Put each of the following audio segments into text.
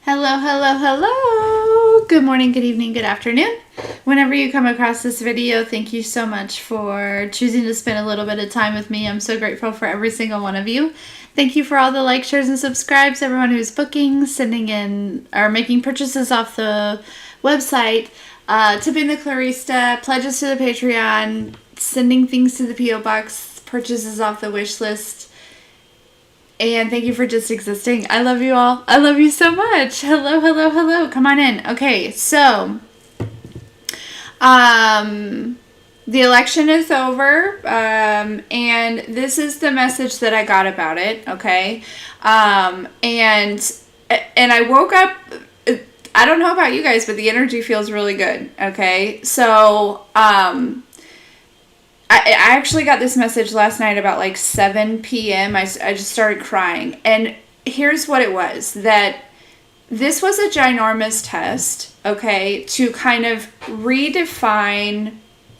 Hello, hello, hello. Good morning, good evening, good afternoon. Whenever you come across this video, thank you so much for choosing to spend a little bit of time with me. I'm so grateful for every single one of you. Thank you for all the likes, shares, and subscribes, everyone who's booking, sending in, or making purchases off the website, tipping the Clarista, pledges to the Patreon, sending things to the P.O. Box, purchases off the wish list. And thank you for just existing. I love you all. I love you so much. Hello, hello, hello. Come on in. Okay, so the election is over, and this is the message that I got about it. Okay, and I woke up. I don't know about you guys, but the energy feels really good. Okay, so I actually got this message last night about like 7 p.m. I just started crying. And here's what it was. That this was a ginormous test, okay, to kind of redefine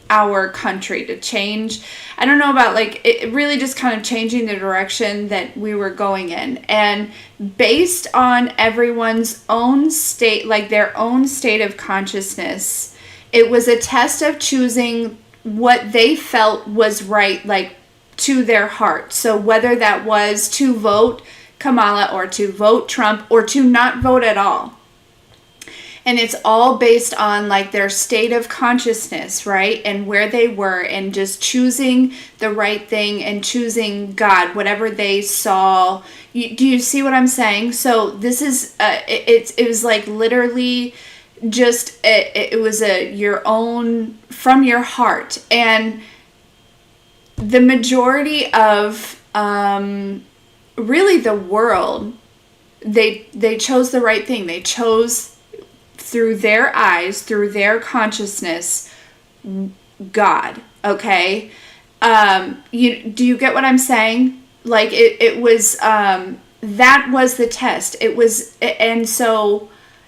our country, to change. I don't know about like, it really just kind of changing the direction that we were going in. And based on everyone's own state, like their own state of consciousness, it was a test of choosing what they felt was right, like to their heart. So whether that was to vote Kamala or to vote Trump or to not vote at all. And it's all based on like their state of consciousness, right? And where they were and just choosing the right thing and choosing God, whatever they saw. Do you see what I'm saying? So this is, it was like literally just it was your own from your heart. And the majority of really the world, they chose the right thing. They chose through their eyes, through their consciousness, God. Okay, do you get what I'm saying? Like it was that was the test. It was,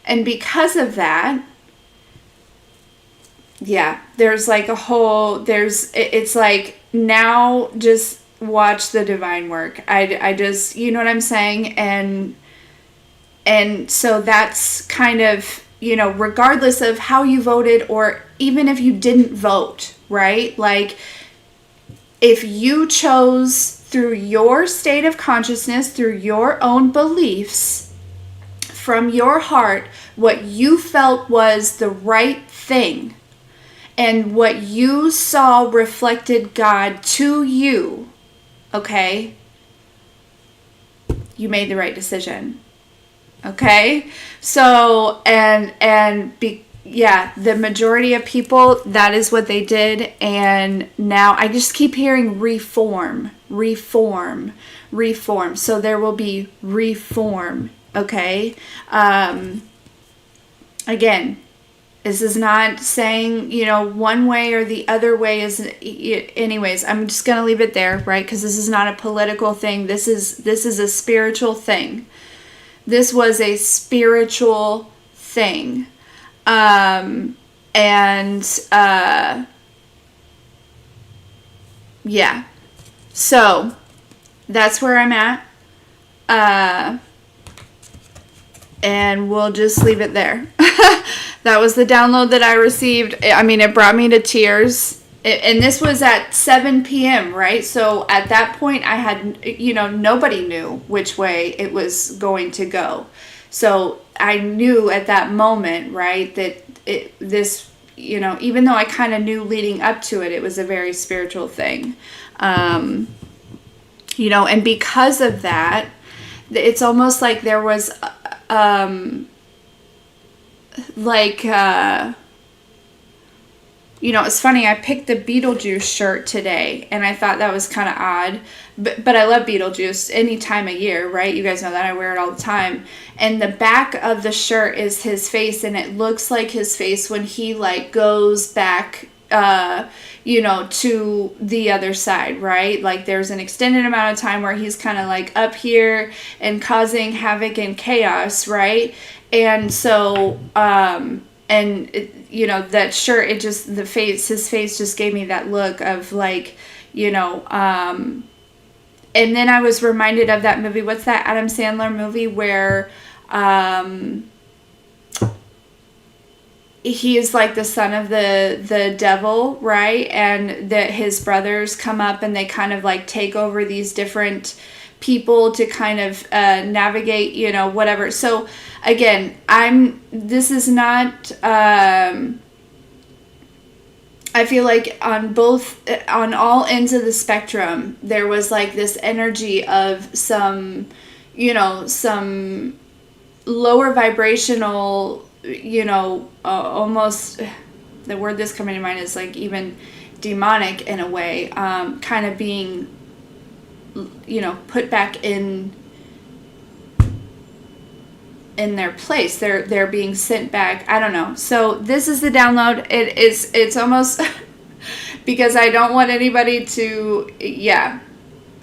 and because of that, yeah, there's like a whole, it's like, now just watch the divine work. I just, you know what I'm saying? And so that's kind of, regardless of how you voted or even if you didn't vote, right? Like, if you chose through your state of consciousness, through your own beliefs, from your heart, what you felt was the right thing and what you saw reflected God to you, okay, you made the right decision. Okay? So, the majority of people, that is what they did. And now I just keep hearing reform. So there will be reform. Okay. Again, this is not saying, one way or the other way is, anyways, I'm just going to leave it there, right? Because this is not a political thing. This is a spiritual thing. This was a spiritual thing. So that's where I'm at. And we'll just leave it there. That was the download that I received. I mean, it brought me to tears. And this was at 7 p.m., right? So at that point, I had, nobody knew which way it was going to go. So I knew at that moment, right, that this, even though I kind of knew leading up to it, it was a very spiritual thing. And because of that, it's almost like there was it's funny, I picked the Beetlejuice shirt today, and I thought that was kind of odd, but I love Beetlejuice any time of year, right? You guys know that I wear it all the time. And the back of the shirt is his face, and it looks like his face when he like goes back to the other side, right? Like there's an extended amount of time where he's kind of like up here and causing havoc and chaos, right? And so, that shirt, his face just gave me that look of like, and then I was reminded of that movie. What's that Adam Sandler movie where he is like the son of the devil, right? And that his brothers come up and they kind of like take over these different people to kind of navigate, you know, whatever. So again, this is not, I feel like on all ends of the spectrum, there was like this energy of some, you know, some lower vibrational, you know, almost, the word that's coming to mind is like even demonic in a way, kind of being, you know, put back in their place. They're being sent back. I don't know. So this is the download. It's almost because I don't want anybody to, yeah.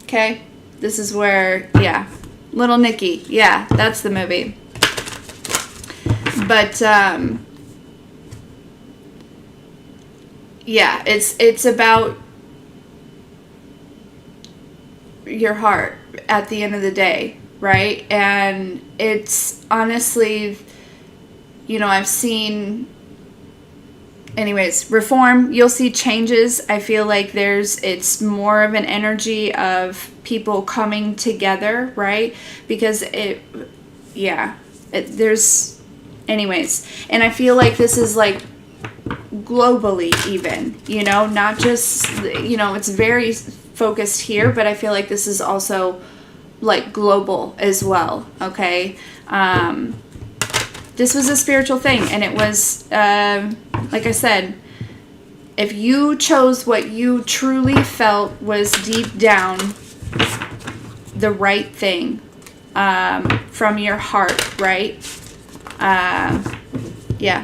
Okay. This is where, yeah. Little Nicky. Yeah, that's the movie. But, yeah, it's about your heart at the end of the day, right? And it's honestly, you know, I've seen, anyways, reform, you'll see changes. I feel like it's more of an energy of people coming together, right? Because there's, anyways, and I feel like this is like globally even, you know, not just, you know, it's very focused here, but I feel like this is also like global as well. Okay. This was a spiritual thing, and it was, like I said, if you chose what you truly felt was deep down the right thing, from your heart, right? Yeah.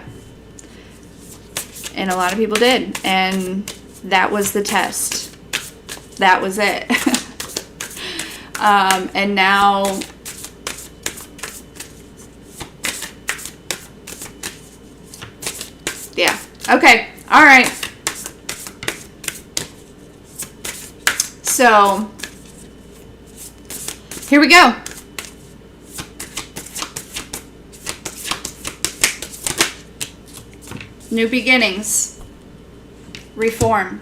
And a lot of people did, and that was the test. That was it. And now, yeah. Okay. All right. So, here we go. New beginnings. Reform.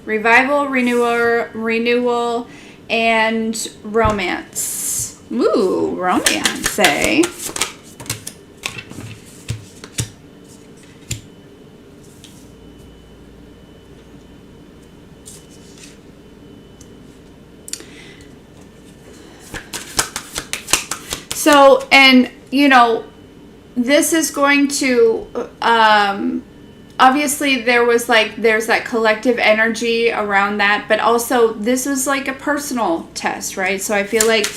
Revival, renewal, and romance. Ooh, romance, eh? So, and, you know, this is going to, obviously there's that collective energy around that, but also this was like a personal test, right? So I feel like,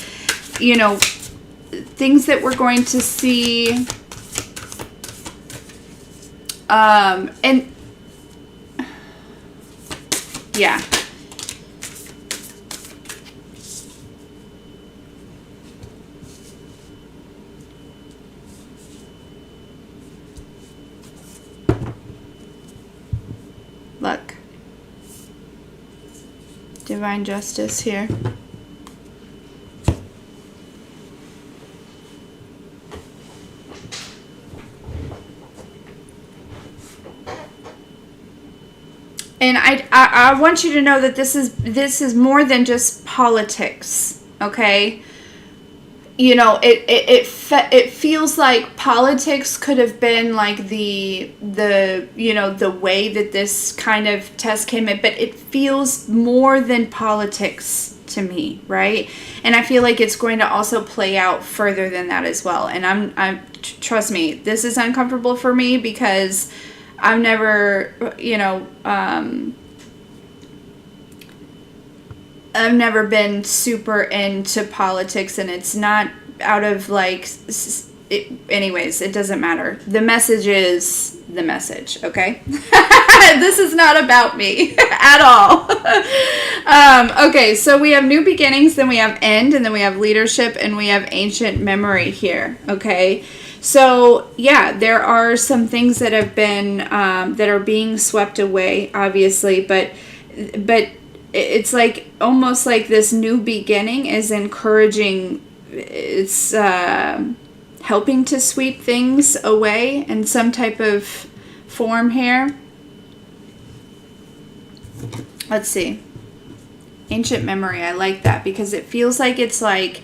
you know, things that we're going to see, and yeah. Look. Divine justice here. And I want you to know that this is more than just politics, okay? You know, it feels like politics could have been like the you know, the way that this kind of test came in, but it feels more than politics to me, right? And I feel like it's going to also play out further than that as well. And I'm trust me, this is uncomfortable for me because I've never, you know, I've never been super into politics, and it's not out of like, anyways, it doesn't matter. The message is the message, okay? This is not about me at all. Okay, so we have new beginnings, then we have end, and then we have leadership, and we have ancient memory here, okay? So, yeah, there are some things that have been, that are being swept away, obviously, but it's like almost like this new beginning is encouraging. It's helping to sweep things away in some type of form here. Let's see. Ancient memory. I like that because it feels like it's like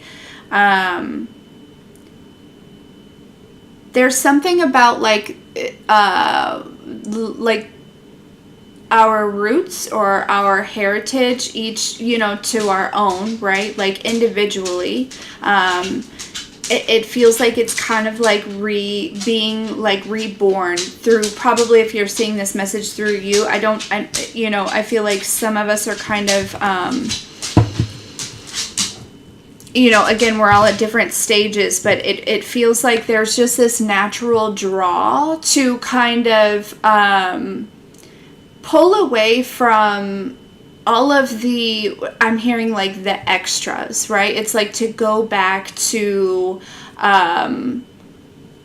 there's something about like our roots or our heritage, each, you know, to our own, right? Like individually. It feels like it's kind of like being like reborn through, probably if you're seeing this message through you. I feel like some of us are kind of, you know, again, we're all at different stages, but it feels like there's just this natural draw to kind of pull away from all of the, I'm hearing like the extras, right? It's like to go back to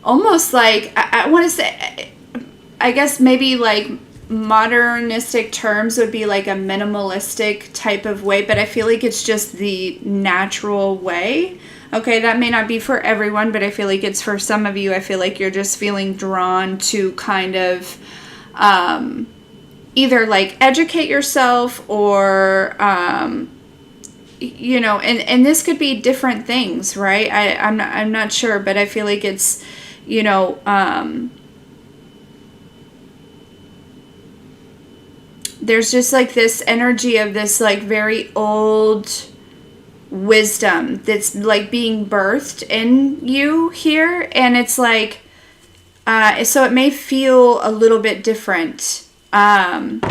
almost like, I want to say, I guess maybe like modernistic terms would be like a minimalistic type of way, but I feel like it's just the natural way. Okay, that may not be for everyone, but I feel like it's for some of you. I feel like you're just feeling drawn to kind of either like educate yourself or you know, and this could be different things, right? I'm not sure, but I feel like it's, you know, there's just like this energy of this like very old wisdom that's like being birthed in you here, and it's like so it may feel a little bit different, and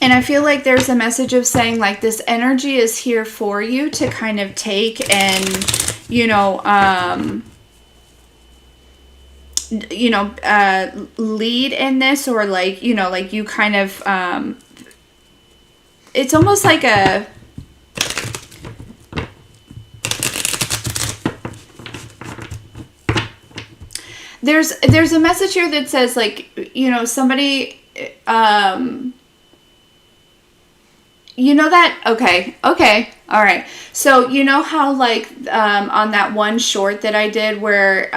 I feel like there's a message of saying like this energy is here for you to kind of take and, you know, lead in this, or like, you know, like you kind of, it's almost like a, there's a message here that says like, you know, somebody, you know that, okay, all right. So you know how like on that one short that I did where,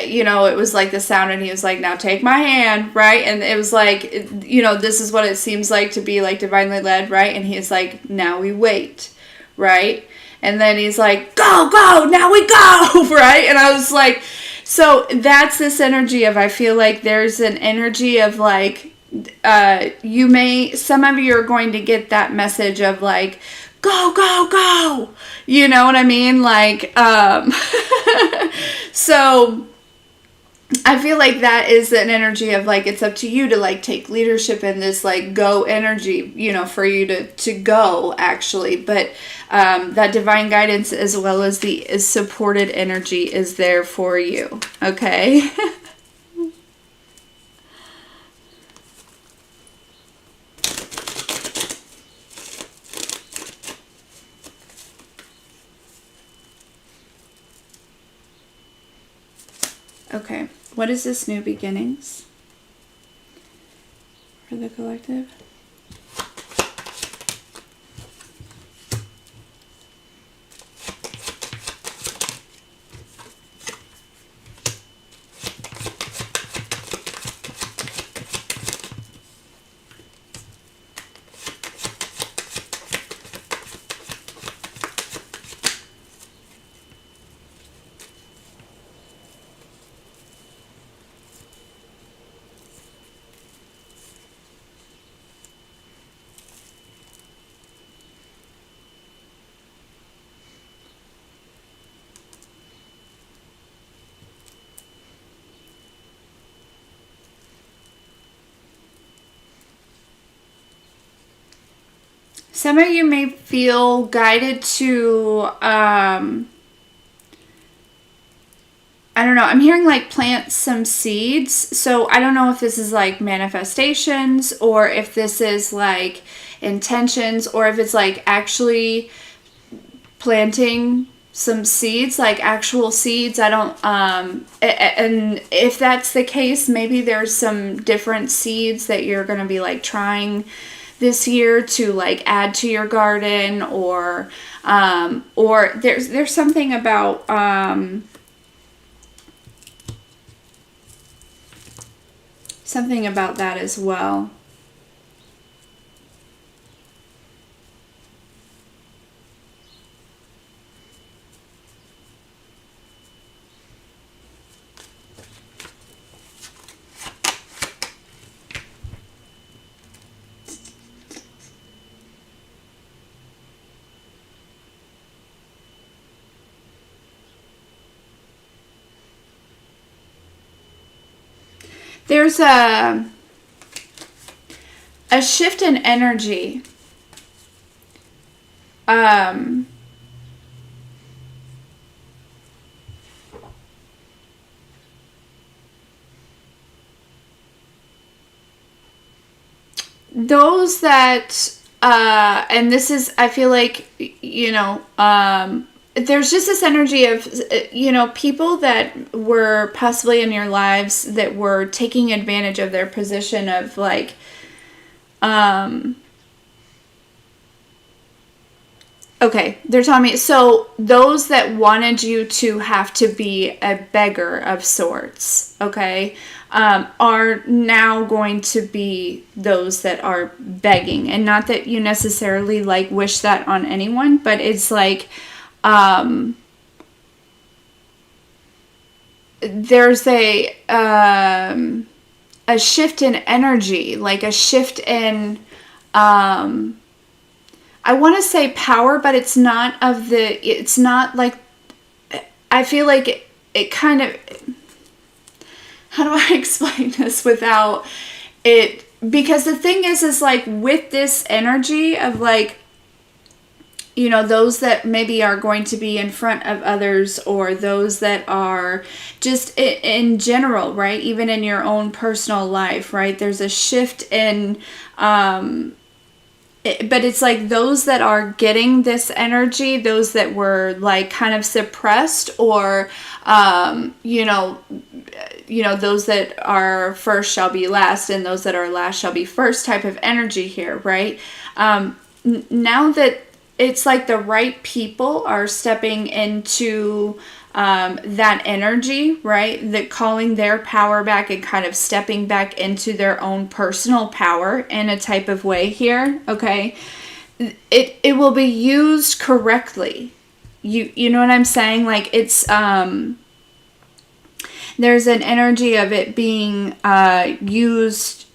you know, it was like the sound and he was like, now take my hand, right? And it was like, you know, this is what it seems like to be like divinely led, right? And he's like, now we wait, right? And then he's like, go, now we go, right? And I was like, so that's this energy of, I feel like there's an energy of like, some of you are going to get that message of like, go, you know what I mean? Like, so I feel like that is an energy of like, it's up to you to like take leadership in this like go energy, you know, for you to go actually. But that divine guidance as well as the supported energy is there for you. Okay. Okay, what is this new beginnings for the collective? Some of you may feel guided to, I don't know, I'm hearing like plant some seeds. So I don't know if this is like manifestations or if this is like intentions or if it's like actually planting some seeds, like actual seeds. I don't, and if that's the case, maybe there's some different seeds that you're going to be like trying this year to like add to your garden, or there's something about something about that as well. There's a shift in energy. Those that, and this is, I feel like, there's just this energy of, people that were possibly in your lives that were taking advantage of their position of like, okay, they're telling me, so those that wanted you to have to be a beggar of sorts, okay, are now going to be those that are begging. And not that you necessarily like wish that on anyone, but it's like, there's a shift in energy, like a shift in, I want to say power, but it's not like, I feel like it kind of, how do I explain this without it? Because the thing is like with this energy of like, those that maybe are going to be in front of others, or those that are just in general, right? Even in your own personal life, right? There's a shift in, but it's like those that are getting this energy, those that were like kind of suppressed, or, those that are first shall be last, and those that are last shall be first type of energy here, right? Now that it's like the right people are stepping into that energy, right? That calling their power back and kind of stepping back into their own personal power in a type of way here, okay? It will be used correctly. You know what I'm saying? Like it's, there's an energy of it being used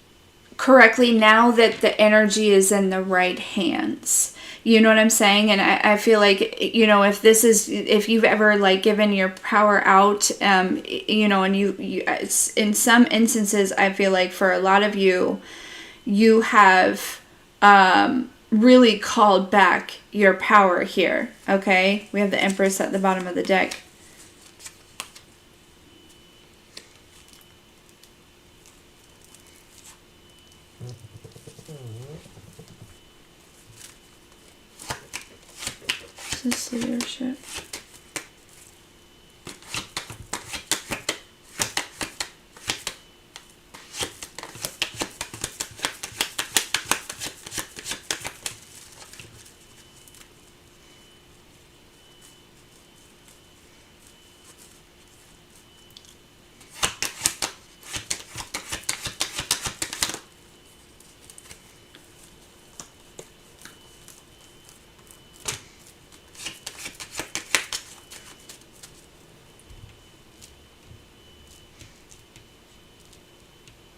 correctly now that the energy is in the right hands. You know what I'm saying? And I feel like, if you've ever like given your power out, and it's, in some instances, I feel like for a lot of you, you have really called back your power here. Okay. We have the Empress at the bottom of the deck. This leadership.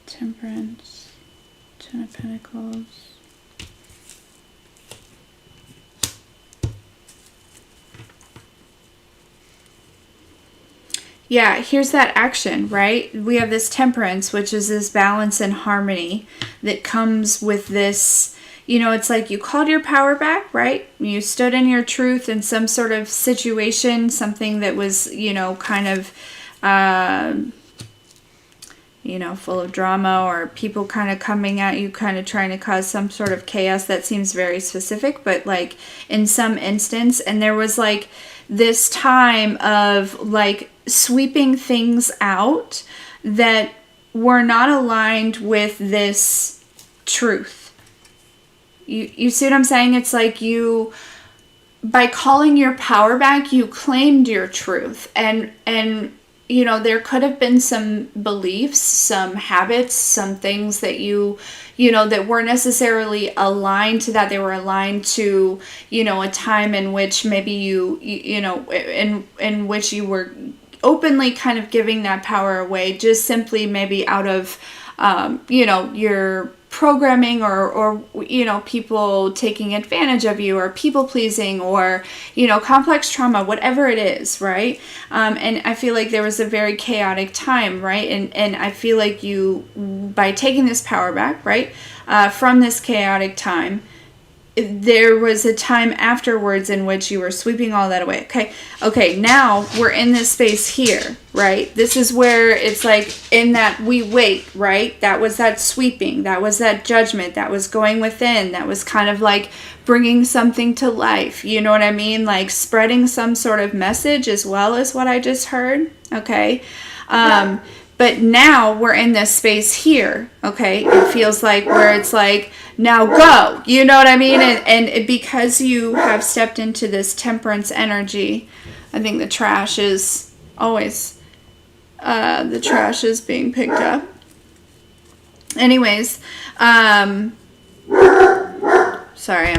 Temperance, Ten of Pentacles. Yeah, here's that action, right? We have this Temperance, which is this balance and harmony that comes with this, it's like you called your power back, right? You stood in your truth in some sort of situation, something that was, kind of, full of drama, or people kind of coming at you, kind of trying to cause some sort of chaos. That seems very specific, but like in some instance, and there was like this time of like sweeping things out that were not aligned with this truth. You see what I'm saying? It's like by calling your power back, you claimed your truth, and there could have been some beliefs, some habits, some things that that weren't necessarily aligned to that. They were aligned to, a time in which maybe in which you were openly kind of giving that power away, just simply maybe out of, your programming or people taking advantage of you, or people pleasing, or complex trauma, whatever it is, right? And I feel like there was a very chaotic time, right? And I feel like by taking this power back, right, from this chaotic time, there was a time afterwards in which you were sweeping all that away. Okay, now we're in this space here, right? This is where it's like, in that we wait, right? That was that sweeping, that was that judgment, that was going within, that was kind of like bringing something to life, you know what I mean? Like spreading some sort of message, as well as what I just heard, okay? But now we're in this space here, okay? It feels like where it's like, now go, you know what I mean? And because you have stepped into this temperance energy, I think the trash is always, the trash is being picked up. Anyways, sorry,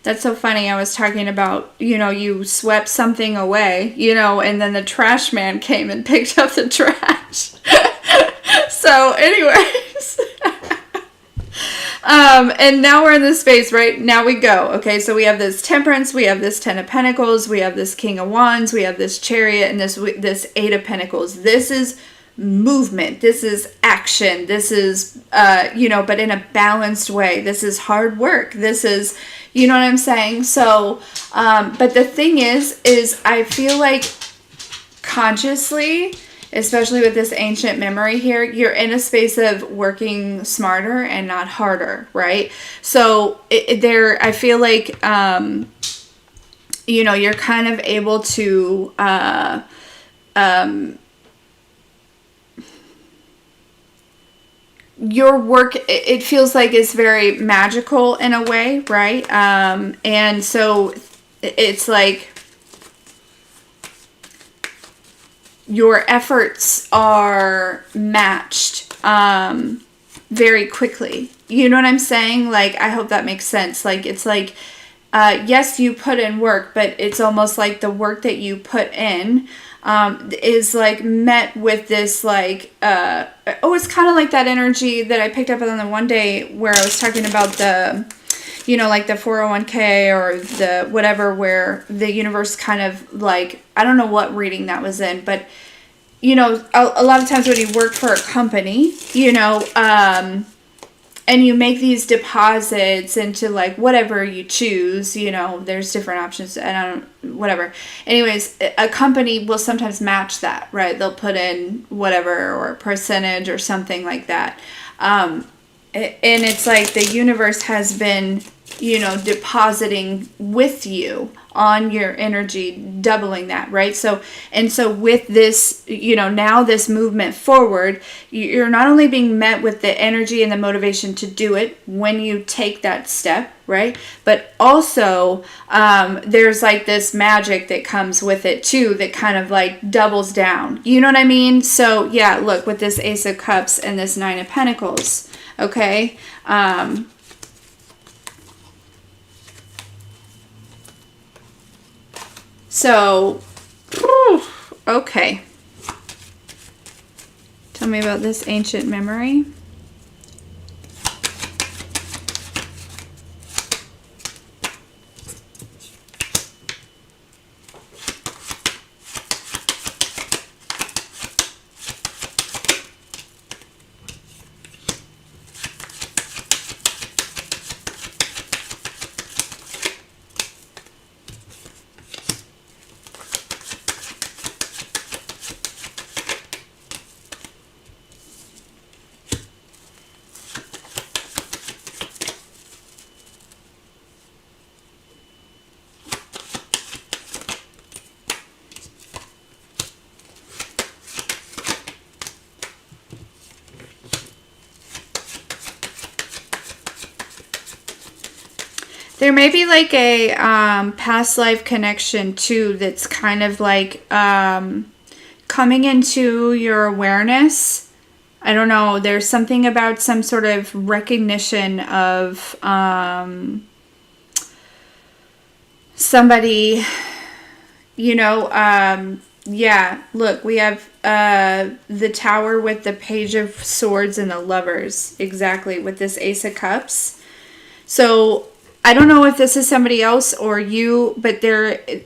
That's so funny. I was talking about, you swept something away, and then the trash man came and picked up the trash. So, anyways. And now we're in this space, right? Now we go. Okay, so we have this Temperance, we have this Ten of Pentacles, we have this King of Wands, we have this Chariot, and this Eight of Pentacles. This is movement. This is action. This is, but in a balanced way. This is hard work. This is, you know what I'm saying? So, but the thing is I feel like consciously, especially with this ancient memory here, you're in a space of working smarter and not harder, right? So I feel like, you're kind of able to, your work, it feels like it's very magical in a way, right? And so it's like your efforts are matched very quickly. You know what I'm saying? Like, I hope that makes sense. Like, it's like, yes, you put in work, but it's almost like the work that you put in is like met with this like it's kind of like that energy that I picked up on the one day where I was talking about the like the 401k or the whatever, where the universe kind of like, I don't know what reading that was in, but a lot of times when you work for a company, and you make these deposits into like whatever you choose, there's different options, and whatever. Anyways, a company will sometimes match that, right? They'll put in whatever, or a percentage or something like that. And it's like the universe has been, depositing with you on your energy, doubling that, right? So with this, now this movement forward, you're not only being met with the energy and the motivation to do it when you take that step, right? But also, there's like this magic that comes with it too, that kind of like doubles down. You know what I mean? So yeah, look, with this Ace of Cups and this Nine of Pentacles, okay? So, okay. Tell me about this ancient memory. There may be like a past life connection too that's kind of like coming into your awareness. I don't know. There's something about some sort of recognition of somebody, yeah, look, we have the Tower with the Page of Swords and the Lovers, exactly, with this Ace of Cups. So I don't know if this is somebody else or you, but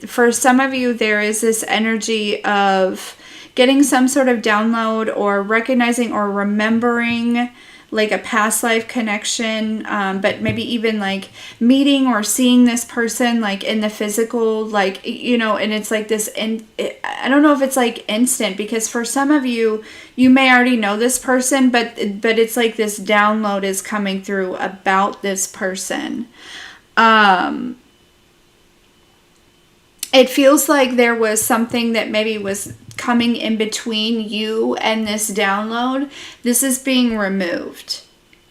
for some of you, there is this energy of getting some sort of download or recognizing or remembering like a past life connection, but maybe even like meeting or seeing this person like in the physical, like, and it's like this, and I don't know if it's like instant, because for some of you, you may already know this person, but it's like this download is coming through about this person. It feels like there was something that maybe was coming in between you and this download. This is being removed.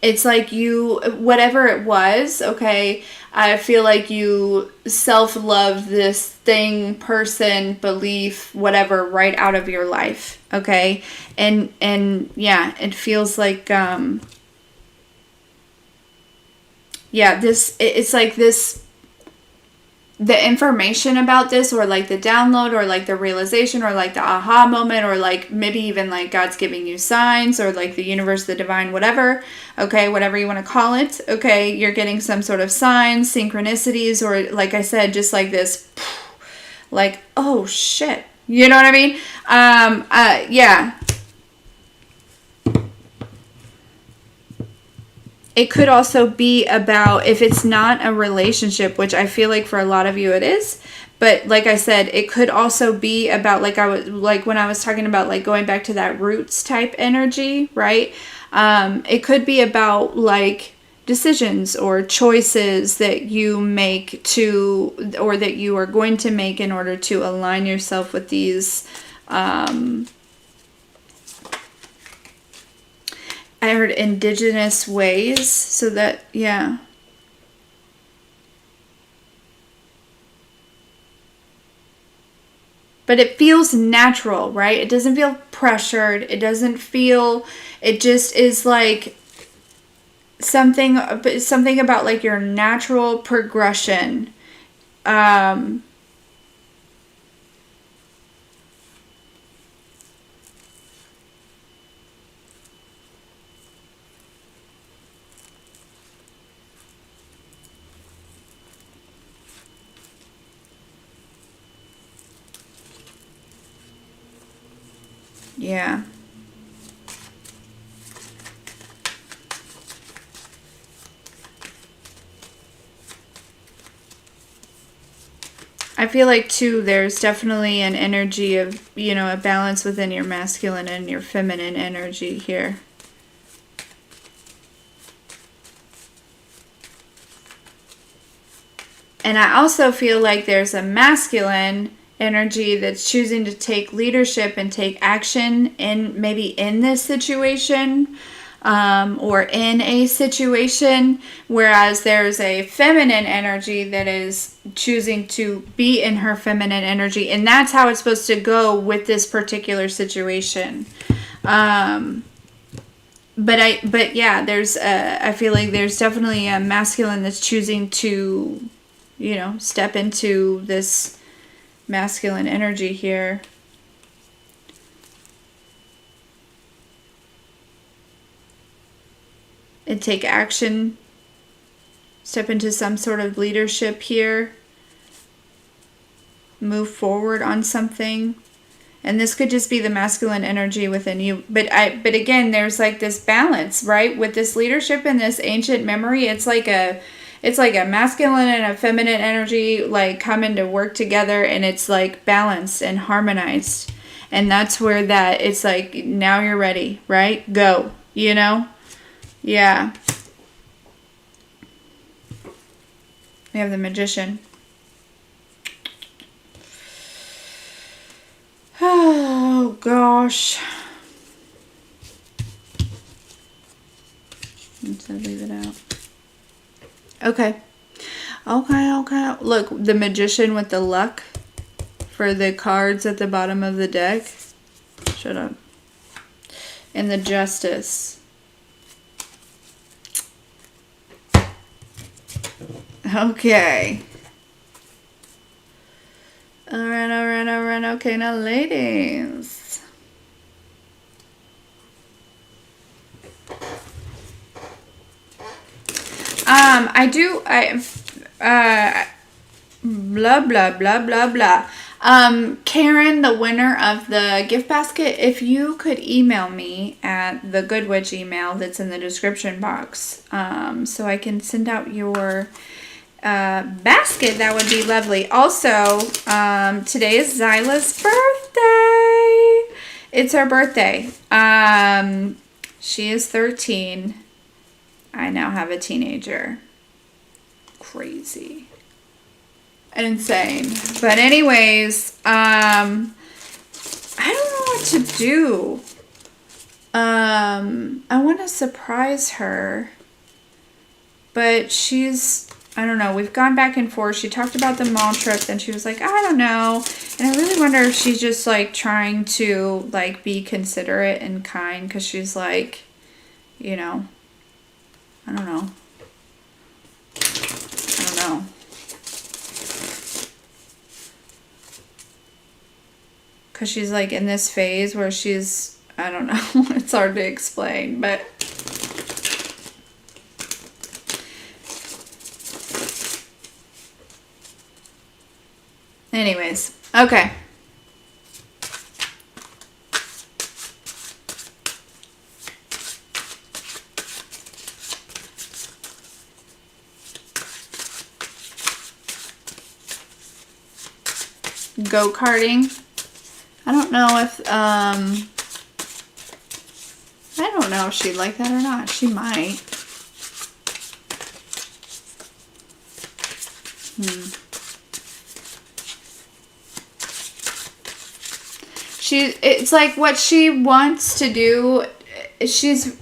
It's like whatever it was, okay, I feel like you self-love this thing, person, belief, whatever, right out of your life, okay? And yeah, it feels like, it's like this, the information about this, or like the download, or like the realization, or like the aha moment, or like maybe even like God's giving you signs, or like the universe, the divine, whatever, okay, whatever you want to call it, okay, you're getting some sort of signs, synchronicities, or like I said, just like this, like, oh shit, you know what I mean? Yeah. It could also be about, if it's not a relationship, which I feel like for a lot of you it is, but like I said, it could also be about, like when I was talking about like going back to that roots type energy, right? It could be about like decisions or choices that you make or that you are going to make in order to align yourself with these, I heard indigenous ways, so that, yeah. But it feels natural, right? It doesn't feel pressured. It just is like something about like your natural progression. Yeah. I feel like too, there's definitely an energy of, a balance within your masculine and your feminine energy here. And I also feel like there's a masculine energy that's choosing to take leadership and take action maybe in this situation, or in a situation, whereas there's a feminine energy that is choosing to be in her feminine energy, and that's how it's supposed to go with this particular situation. But yeah, I feel like there's definitely a masculine that's choosing to, step into this masculine energy here. And take action, step into some sort of leadership here, move forward on something. And this could just be the masculine energy within you. But again, there's like this balance, right? With this leadership and this ancient memory, it's like a masculine and a feminine energy like coming to work together, and it's like balanced and harmonized. And that's where it's like, now you're ready, right? Go, Yeah. We have the Magician. Oh, gosh. Let's leave it out. Okay. Okay, okay. Look, the magician with the luck for the cards at the bottom of the deck. Shut up. And the justice. Okay. Alright, alright, alright. Okay, now ladies. Blah, blah, blah, blah, blah. Karen, the winner of the gift basket, if you could email me at the Good Witch email that's in the description box, so I can send out your basket, that would be lovely. Also, today is Zyla's birthday. It's her birthday. She is 13. I now have a teenager. Crazy. Insane. But anyways, I don't know what to do. I want to surprise her. But she's, I don't know, we've gone back and forth. She talked about the mall trip, then she was like, I don't know. And I really wonder if she's just like trying to like be considerate and kind, because she's like, you know, I don't know. I don't know. Because she's like in this phase where she's, I don't know, it's hard to explain, but anyways, okay. Go-karting. I don't know if, I don't know if she'd like that or not. She might. It's like what she wants to do, she's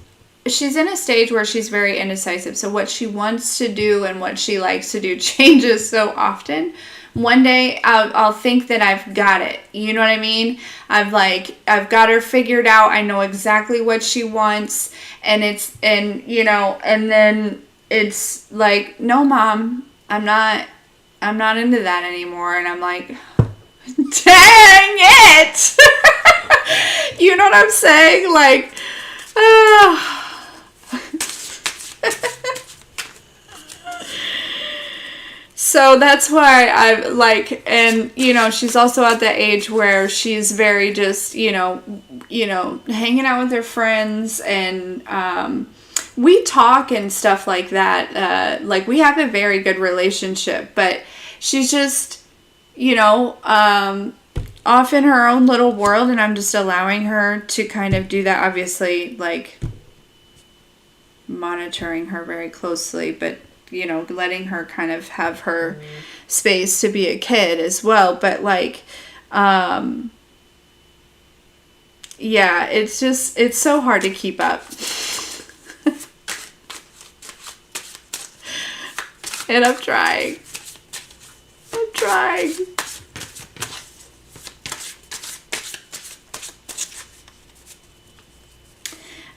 in a stage where she's very indecisive. So what she wants to do and what she likes to do changes so often. One day I'll think that I've got it. You know what I mean? I've got her figured out. I know exactly what she wants, and then it's like, no, Mom, I'm not into that anymore. And I'm like, dang it. You know what I'm saying? Like, so that's why I like, and she's also at the age where she's very just, hanging out with her friends, and we talk and stuff like that. Like, we have a very good relationship, but she's just, off in her own little world, and I'm just allowing her to kind of do that. Obviously, like, monitoring her very closely, but letting her kind of have her space to be a kid as well. But like, yeah, it's so hard to keep up. And I'm trying.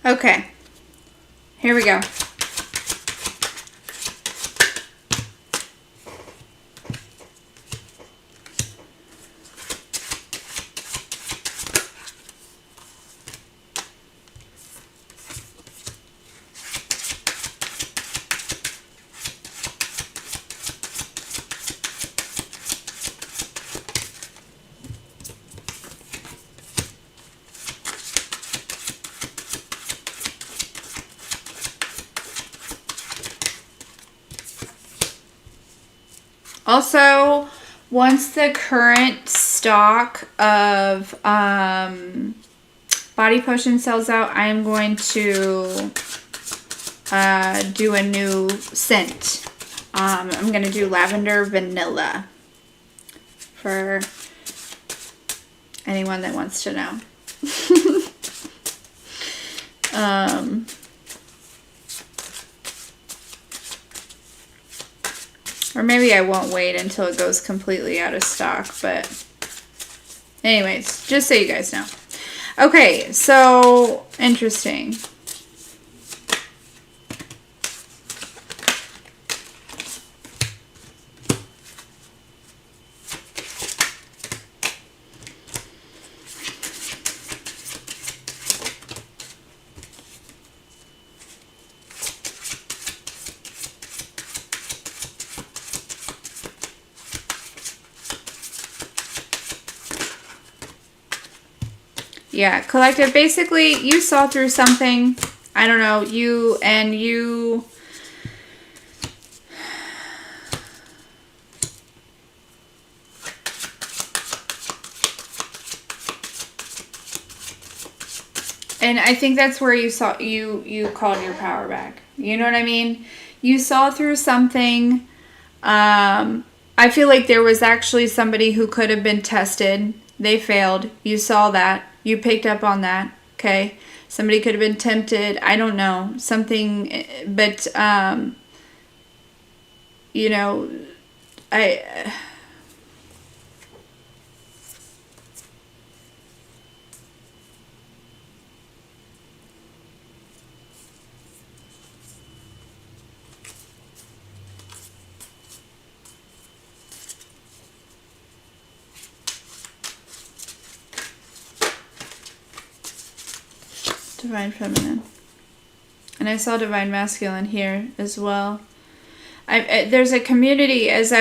Okay. Here we go. Also, once the current stock of body potion sells out, I am going to do a new scent. I'm going to do lavender vanilla for anyone that wants to know. Or maybe I won't wait until it goes completely out of stock, but anyways, just so you guys know. Okay, so interesting. Yeah, collective. Basically, you saw through something. I don't know, you. And I think that's where you called your power back. You know what I mean? You saw through something. I feel like there was actually somebody who could have been tested. They failed. You saw that. You picked up on that. Okay. Somebody could have been tempted. I don't know. Something, but, you know, Divine Feminine. And I saw Divine Masculine here as well. There's a community, as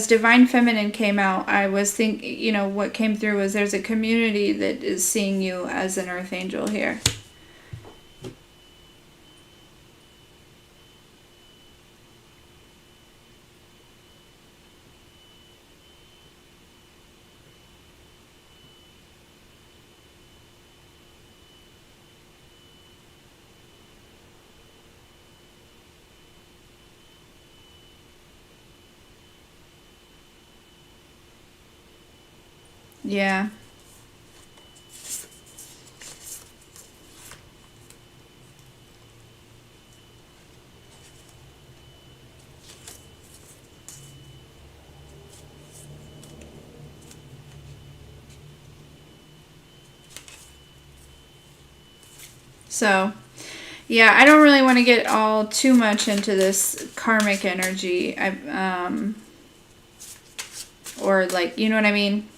Divine Feminine came out, I was thinking, you know, what came through was there's a community that is seeing you as an Earth Angel here. Yeah. So, yeah, I don't really want to get all too much into this karmic energy. Or like, you know what I mean?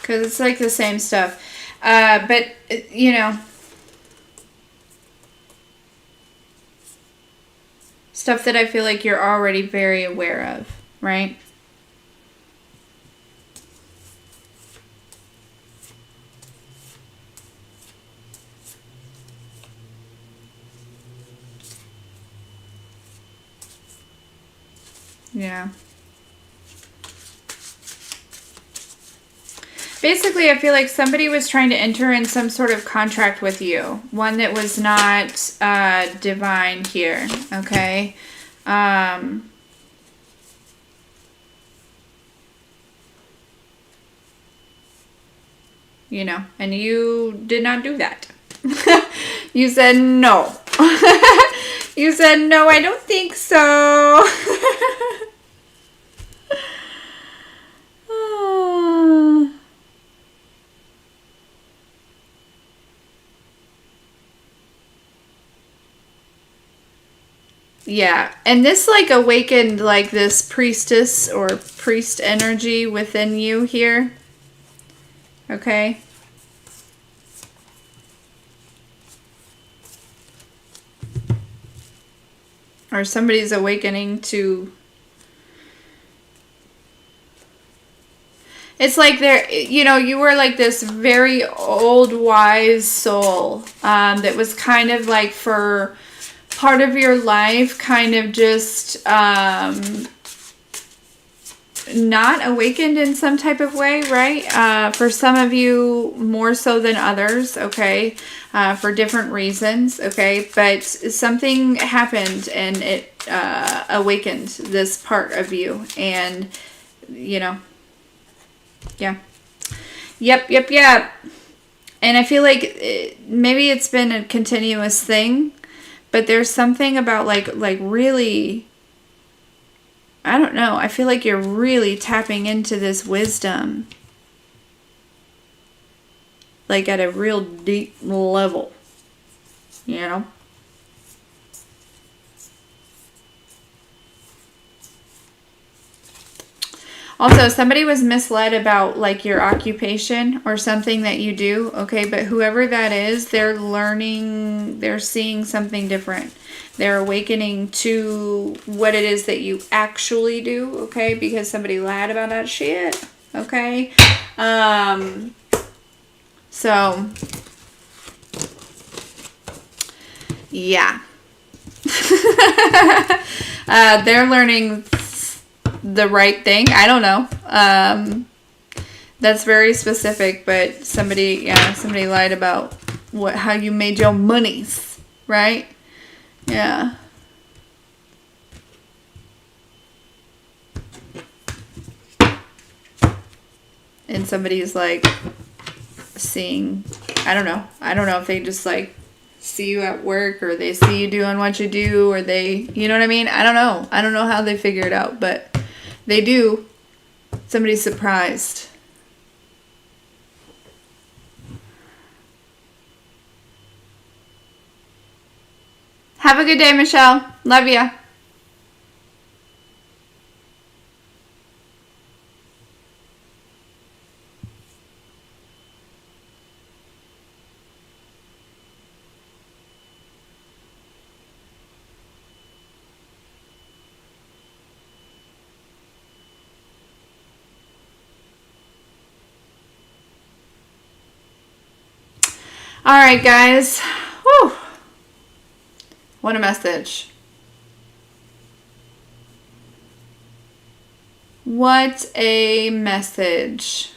Because it's like the same stuff. But, you know, stuff that I feel like you're already very aware of, right? Yeah. Basically, I feel like somebody was trying to enter in some sort of contract with you. One that was not divine here, okay? You know, and you did not do that. You said no. You said, no, I don't think so. Yeah, and this like awakened like this priestess or priest energy within you here. Okay. Or somebody's awakening to... It's like there, you know, you were like this very old, wise soul that was kind of like for part of your life kind of just not awakened in some type of way, right? For some of you, more so than others, okay? For different reasons, okay? But something happened and it awakened this part of you. And, you know, yeah. Yep. And I feel like maybe it's been a continuous thing, but there's something about like really, I don't know. I feel like you're really tapping into this wisdom, like at a real deep level, you know? Also, somebody was misled about like your occupation or something that you do, okay? But whoever that is, they're learning, they're seeing something different. They're awakening to what it is that you actually do, okay? Because somebody lied about that shit, okay? So, yeah. They're learning the right thing. I don't know. That's very specific, but somebody lied about how you made your monies, right? Yeah. And somebody's like seeing, I don't know if they just like see you at work or they see you doing what you do or they, you know what I mean? I don't know how they figure it out, but they do. Somebody's surprised. Have a good day, Michelle. Love ya. All right, guys. Whew. What a message. What a message.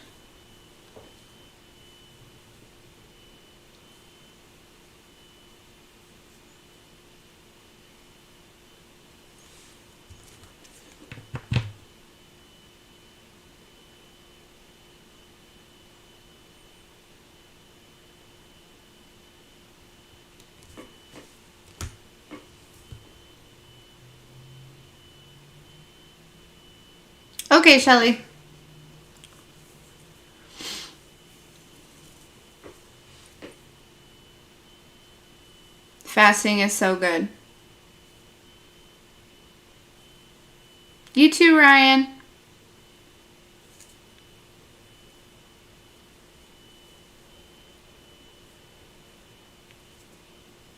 Okay, Shelly. Fasting is so good. You too, Ryan.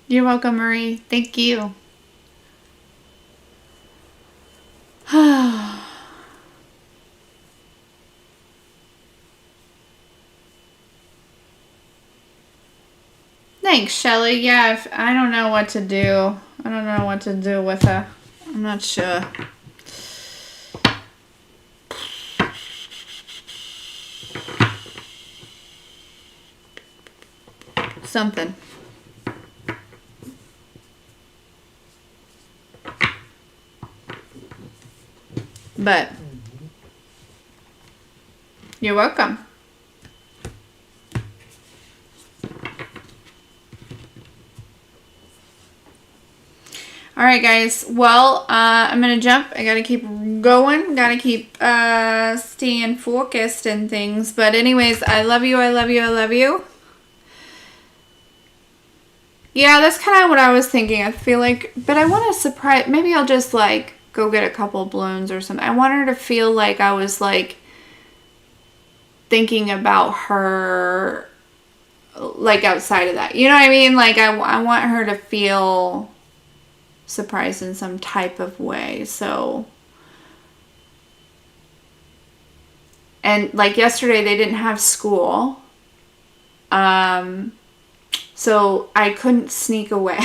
You're welcome, Marie. Thank you. Thanks, Shelly. Yeah, I don't know what to do. I don't know what to do with her. I'm not sure. Something. But you're welcome. All right, guys. Well, I'm going to jump. I got to keep going. Got to keep staying focused and things. But anyways, I love you. I love you. I love you. Yeah, that's kind of what I was thinking. I feel like, but I want to surprise, maybe I'll just like go get a couple balloons or something. I want her to feel like I was like thinking about her like outside of that. You know what I mean? Like I want her to feel surprised in some type of way. So, and like yesterday they didn't have school. So I couldn't sneak away.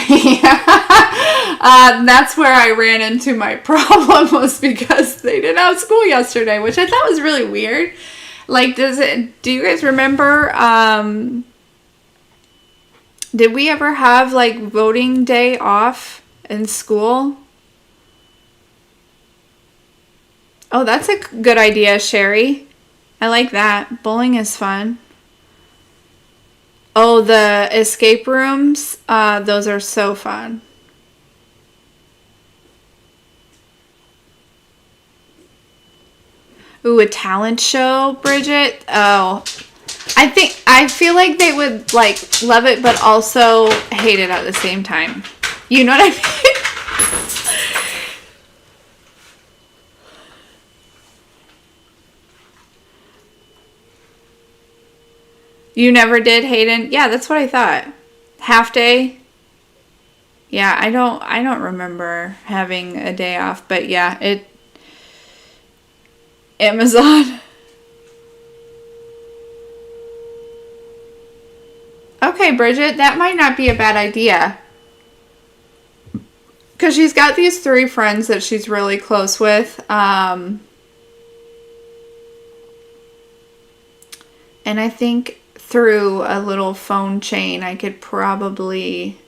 That's where I ran into my problem, was because they didn't have school yesterday, which I thought was really weird. Like, do you guys remember, did we ever have, like, voting day off in school? Oh, that's a good idea, Sherry. I like that. Bowling is fun. Oh, the escape rooms, those are so fun. Ooh, a talent show, Bridget. Oh, I feel like they would like love it, but also hate it at the same time. You know what I mean? You never did, Hayden? Yeah, that's what I thought. Half day? Yeah, I don't remember having a day off, but yeah, Amazon. Okay, Bridget, that might not be a bad idea. Because she's got these 3 friends that she's really close with. And I think through a little phone chain, I could probably...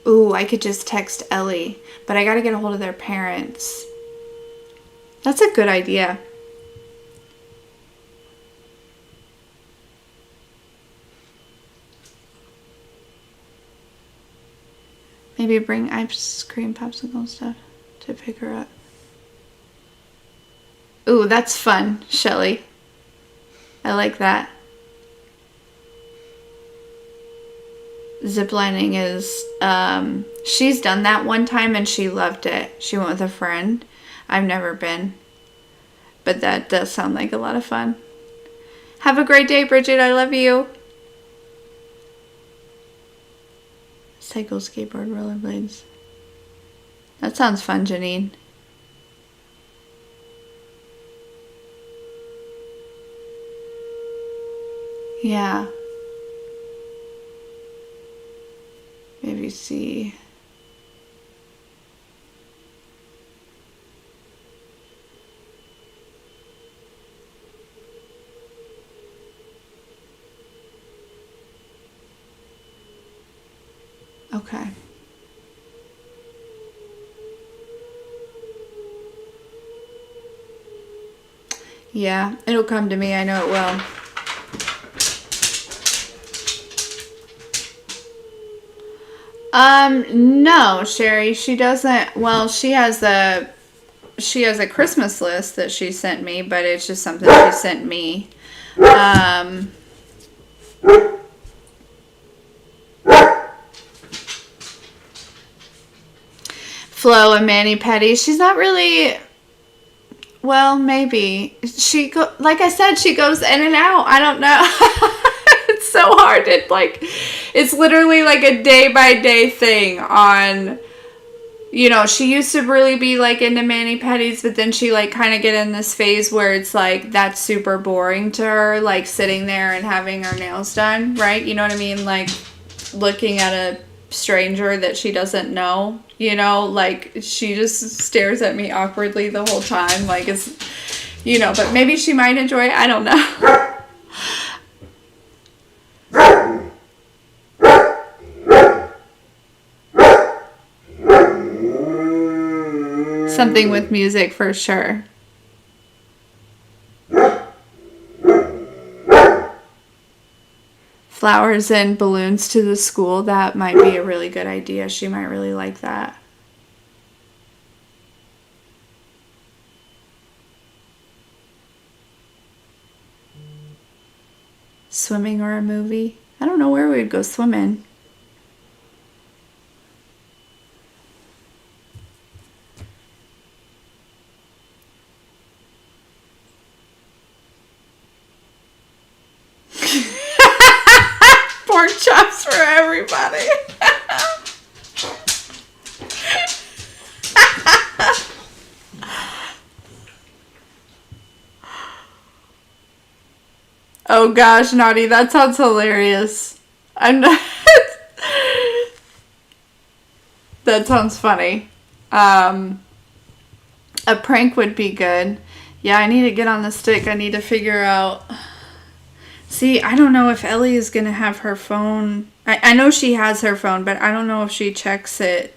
Ooh, I could just text Ellie. But I gotta get a hold of their parents. That's a good idea. Maybe bring ice cream, popsicle stuff to pick her up. Ooh, that's fun, Shelly. I like that. Ziplining is, she's done that one time and she loved it. She went with a friend. I've never been. But that does sound like a lot of fun. Have a great day, Bridget. I love you. Cycle, skateboard, rollerblades. That sounds fun, Janine. Yeah. Maybe see. Okay. Yeah, it'll come to me. I know it will. No, Sherry, she doesn't. Well, she has a Christmas list that she sent me, but it's just something she sent me. Flo and Manny Petty. She's not really. Well, maybe like I said, she goes in and out. I don't know. It's so hard. It's literally like a day by day thing on, she used to really be like into mani pedis, but then she like kind of get in this phase where it's like that's super boring to her, like sitting there and having her nails done, right? You know what I mean? Like looking at a stranger that she doesn't know, like she just stares at me awkwardly the whole time, like it's, but maybe she might enjoy it. I don't know. Something with music for sure. Flowers and balloons to the school. That might be a really good idea. She might really like that. Swimming or a movie? I don't know where we'd go swimming. Pork chops for everybody. Oh gosh, Naughty, that sounds hilarious. I'm not. That sounds funny. A prank would be good. Yeah, I need to get on the stick. I need to figure out. See, I don't know if Ellie is going to have her phone. I know she has her phone, but I don't know if she checks it.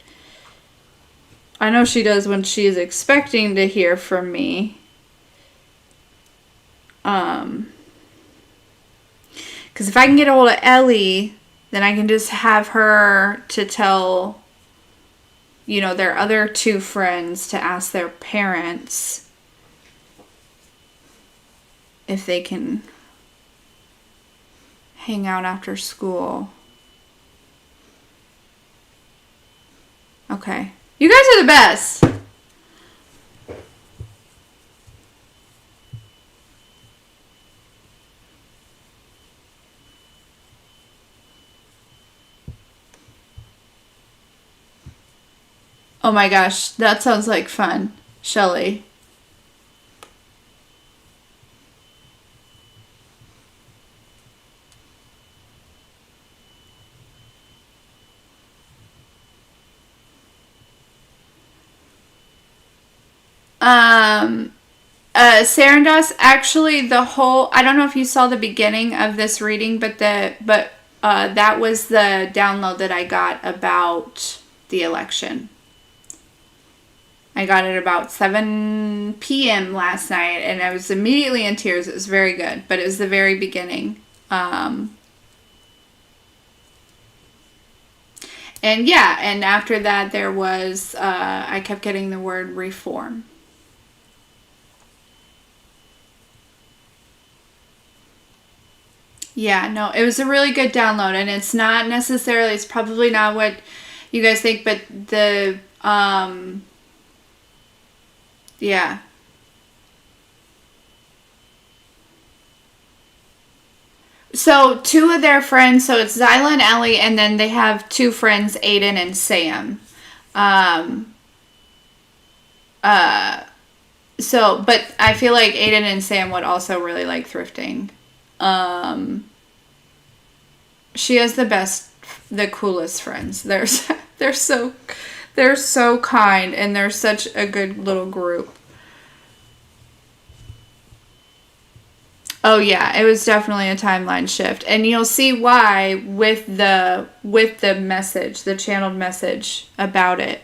I know she does when she is expecting to hear from me. Because if I can get a hold of Ellie, then I can just have her to tell, their other two friends to ask their parents if they can hang out after school. Okay. You guys are the best. Oh my gosh, that sounds like fun, Shelly. Sarandas, actually I don't know if you saw the beginning of this reading, but that was the download that I got about the election. I got it about 7 p.m. last night, and I was immediately in tears. It was very good, but it was the very beginning. And yeah, and after that there was, I kept getting the word reform. Yeah, no, it was a really good download, and it's probably not what you guys think, but yeah. So two of their friends, so it's Zyla and Ellie, and then they have two friends, Aiden and Sam. Um, but I feel like Aiden and Sam would also really like thrifting. Um, she has the coolest friends. They're so, they're so kind, and they're such a good little group. Oh yeah, it was definitely a timeline shift, and you'll see why with the message, the channeled message about it.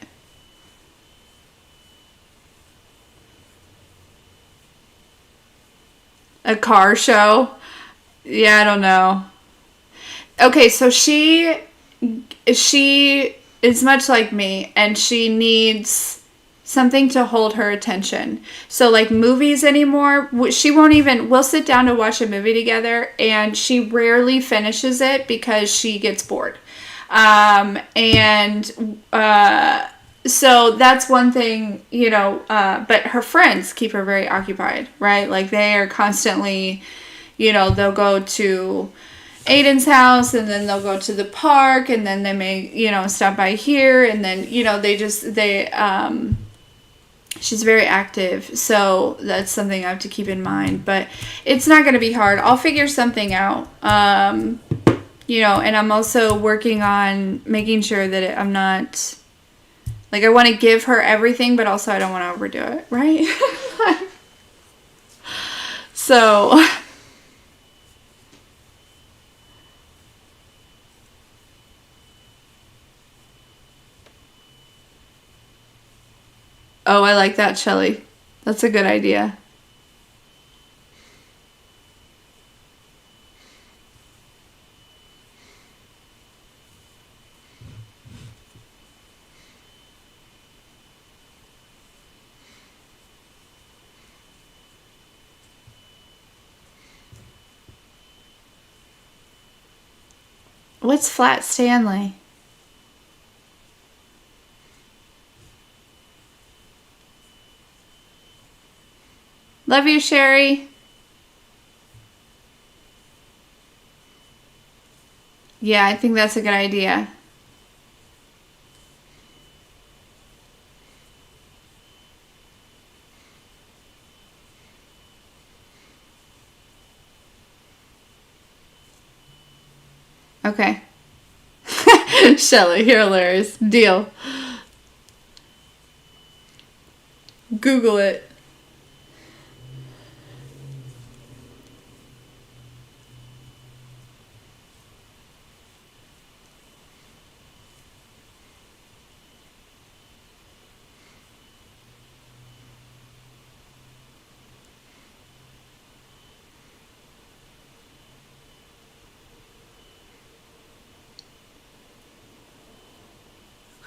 A car show? Yeah, I don't know. Okay, so she is much like me, and she needs something to hold her attention. So like movies anymore, she won't even, we'll sit down to watch a movie together, and she rarely finishes it because she gets bored. So that's one thing, but her friends keep her very occupied, right? Like they are constantly, they'll go to Aiden's house, and then they'll go to the park, and then they may, stop by here, and then, she's very active, so that's something I have to keep in mind, but it's not going to be hard. I'll figure something out, and I'm also working on making sure that I'm not, like, I want to give her everything, but also I don't want to overdo it, right? So... Oh, I like that, Shelly. That's a good idea. What's Flat Stanley? Love you, Sherry. Yeah, I think that's a good idea. Okay. Shelly, you're hilarious. Deal. Google it.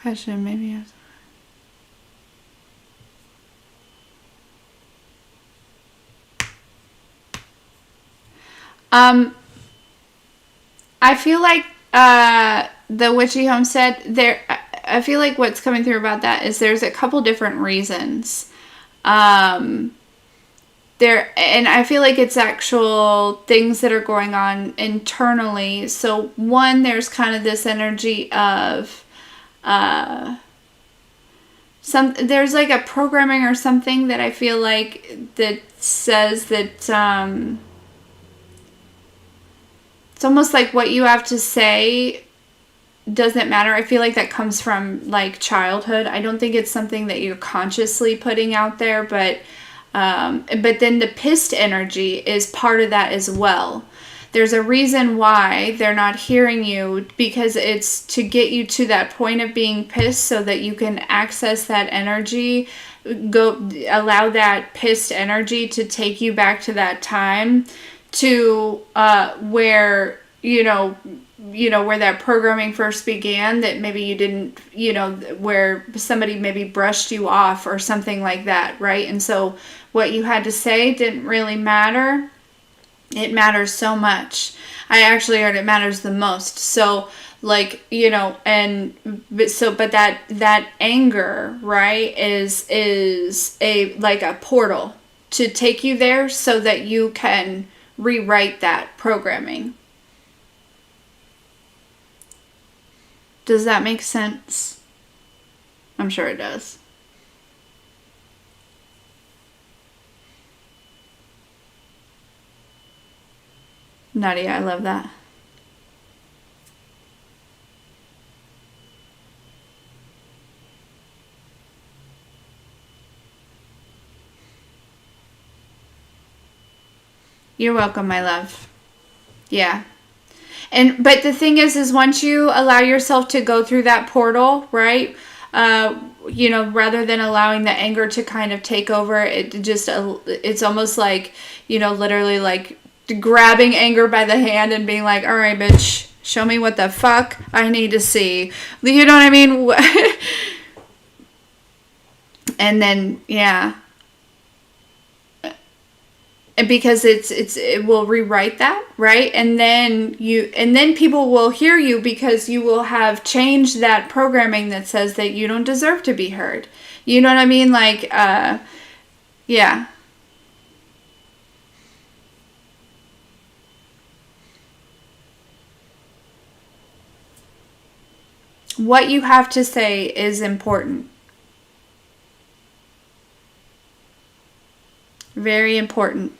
Question, maybe. I feel like the Witchy Homestead there. I feel like what's coming through about that is there's a couple different reasons. There, and I feel like it's actual things that are going on internally. So one, there's kind of this energy of there's like a programming or something that I feel like that says that it's almost like what you have to say doesn't matter. I feel like that comes from like childhood. I don't think it's something that you're consciously putting out there, but then the pissed energy is part of that as well. There's a reason why they're not hearing you, because it's to get you to that point of being pissed so that you can access that energy, allow that pissed energy to take you back to that time to where where that programming first began, that maybe you didn't, where somebody maybe brushed you off or something like that, right? And so what you had to say didn't really matter. It matters so much. I actually heard it matters the most. So like, but that anger, right, is a like a portal to take you there so that you can rewrite that programming. Does that make sense? I'm sure it does. Nadia, I love that. You're welcome, my love. Yeah. But the thing is once you allow yourself to go through that portal, right? Rather than allowing the anger to kind of take over, it's almost like, literally like grabbing anger by the hand and being like, all right, bitch, show me what the fuck I need to see. You know what I mean? And then, yeah. Because it will rewrite that, right? And then people will hear you because you will have changed that programming that says that you don't deserve to be heard. You know what I mean? Like, yeah. What you have to say is important. Very important.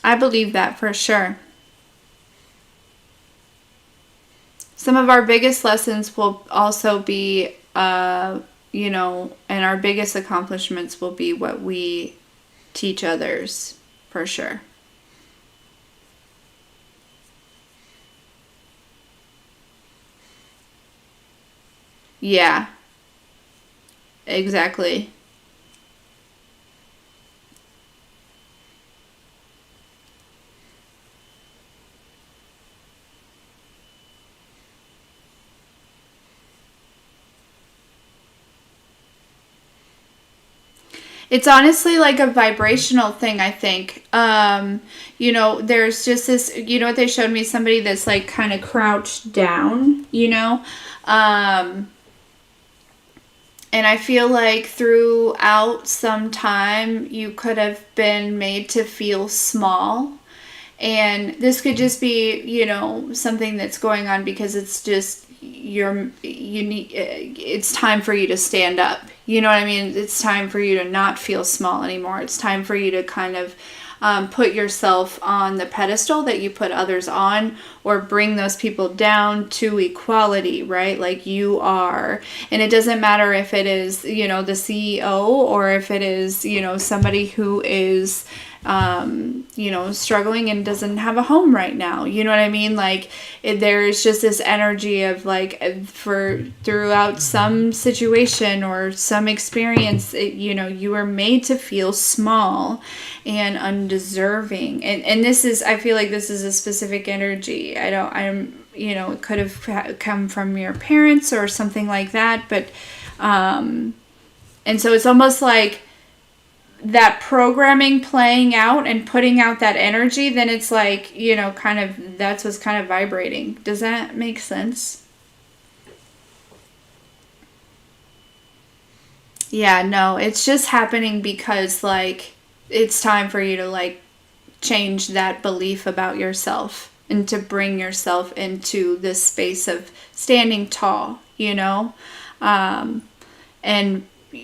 I believe that for sure. Some of our biggest lessons will also be, and our biggest accomplishments will be what we teach others, for sure. Yeah, exactly. It's honestly like a vibrational thing, I think. There's just this, what they showed me? Somebody that's like kind of crouched down, and I feel like throughout some time you could have been made to feel small. And this could just be, you know, something that's going on because it's just it's time for you to stand up. You know what I mean? It's time for you to not feel small anymore. It's time for you to kind of put yourself on the pedestal that you put others on, or bring those people down to equality, right? Like you are. And it doesn't matter if it is, you know, the CEO, or if it is, you know, somebody who is, you know, struggling and doesn't have a home right now. You know what I mean? Like there's just this energy of like, for throughout some situation or some experience, you know, you are made to feel small and undeserving. And this is, I feel like this is a specific energy. You know, it could have come from your parents or something like that. But, and so it's almost like that programming playing out and putting out that energy, then it's like, you know, kind of, that's what's kind of vibrating. Does that make sense? Yeah, no, it's just happening because like it's time for you to like change that belief about yourself and to bring yourself into this space of standing tall, you know, and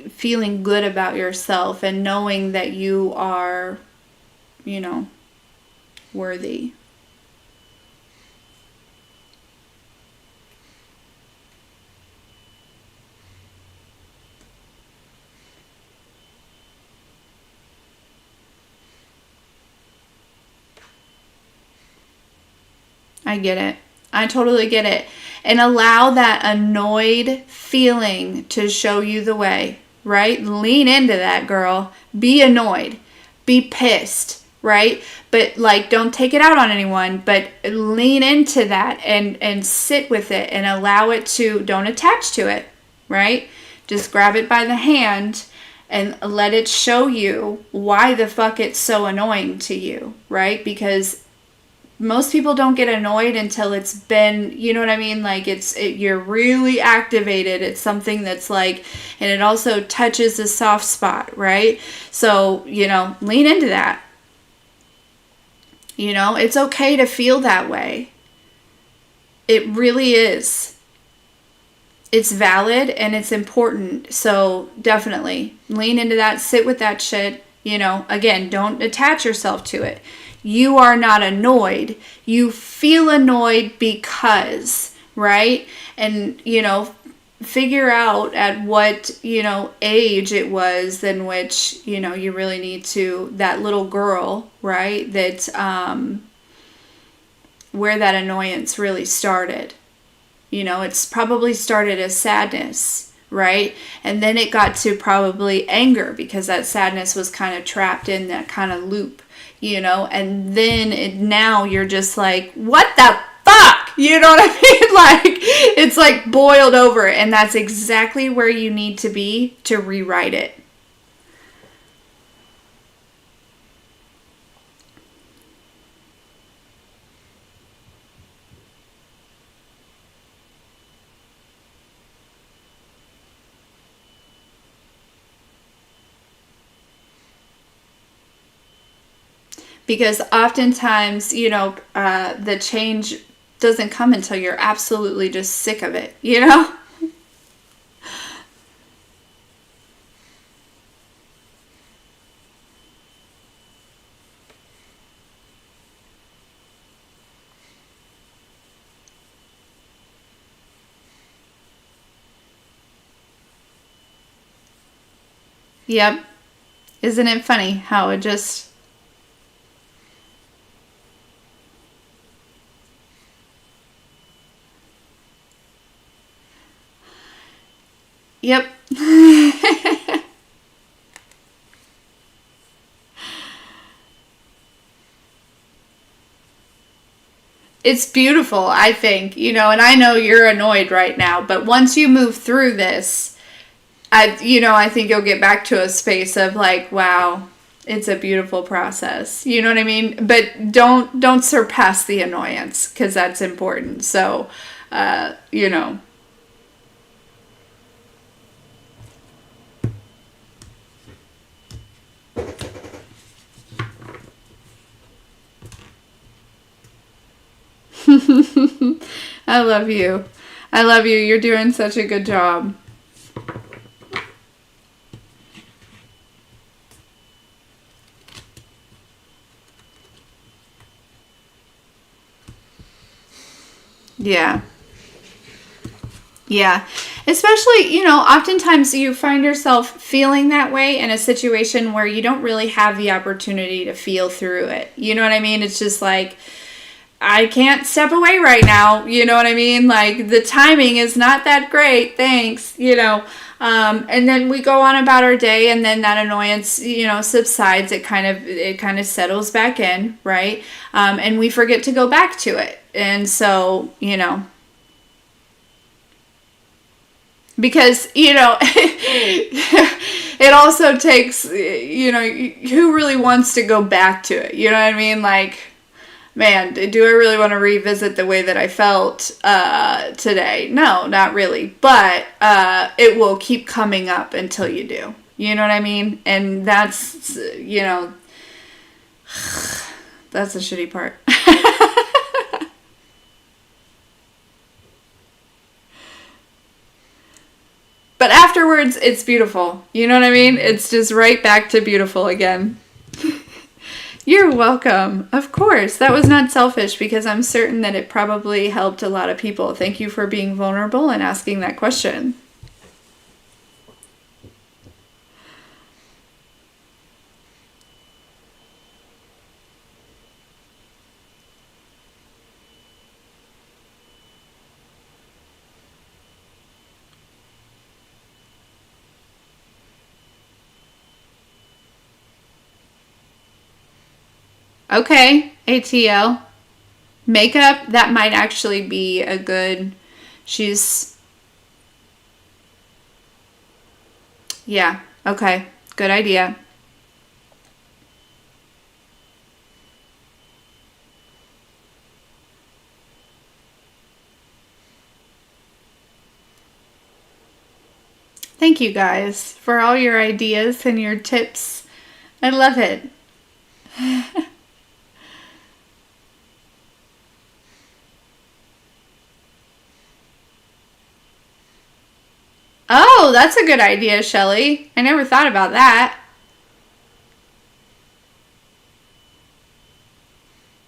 feeling good about yourself and knowing that you are, you know, worthy. I get it. I totally get it. And allow that annoyed feeling to show you the way, right? Lean into that, girl. Be annoyed. Be pissed, right? But like don't take it out on anyone, but lean into that and sit with it and allow it to, don't attach to it, right? Just grab it by the hand and let it show you why the fuck it's so annoying to you, right? Because most people don't get annoyed until it's been, you know what I mean? Like you're really activated. It's something that's like, and it also touches a soft spot, right? So, you know, lean into that. You know, it's okay to feel that way. It really is. It's valid and it's important. So definitely lean into that, sit with that shit. You know, again, don't attach yourself to it. You are not annoyed. You feel annoyed because, right? And, you know, figure out at what, you know, age it was in which, you know, you really need to, that little girl, right? That, where that annoyance really started. You know, it's probably started as sadness, right? And then it got to probably anger because that sadness was kind of trapped in that kind of loop, you know? And then now you're just like, what the fuck? You know what I mean? Like, it's like boiled over. And that's exactly where you need to be to rewrite it. Because oftentimes, you know, the change doesn't come until you're absolutely just sick of it, you know? Yep. Isn't it funny how it just, yep. It's beautiful, I think, you know, and I know you're annoyed right now, but once you move through this, you know, I think you'll get back to a space of like, wow, it's a beautiful process. You know what I mean? But don't surpass the annoyance because that's important. So, you know, I love you. I love you. You're doing such a good job. Yeah. Yeah. Especially, oftentimes you find yourself feeling that way in a situation where you don't really have the opportunity to feel through it. You know what I mean? It's just like, I can't step away right now. You know what I mean? Like, the timing is not that great. Thanks. And then we go on about our day, and then that annoyance, subsides. It kind of settles back in, right? And we forget to go back to it. And so, because, it also takes, who really wants to go back to it? You know what I mean? Like, man, do I really want to revisit the way that I felt today? No, not really. But it will keep coming up until you do. You know what I mean? And that's, that's the shitty part. But afterwards, it's beautiful. You know what I mean? It's just right back to beautiful again. You're welcome. Of course. That was not selfish, because I'm certain that it probably helped a lot of people. Thank you for being vulnerable and asking that question. Okay, ATL. Makeup, that might actually be a good... Yeah, okay. Good idea. Thank you guys for all your ideas and your tips. I love it. Oh, that's a good idea, Shelley. I never thought about that.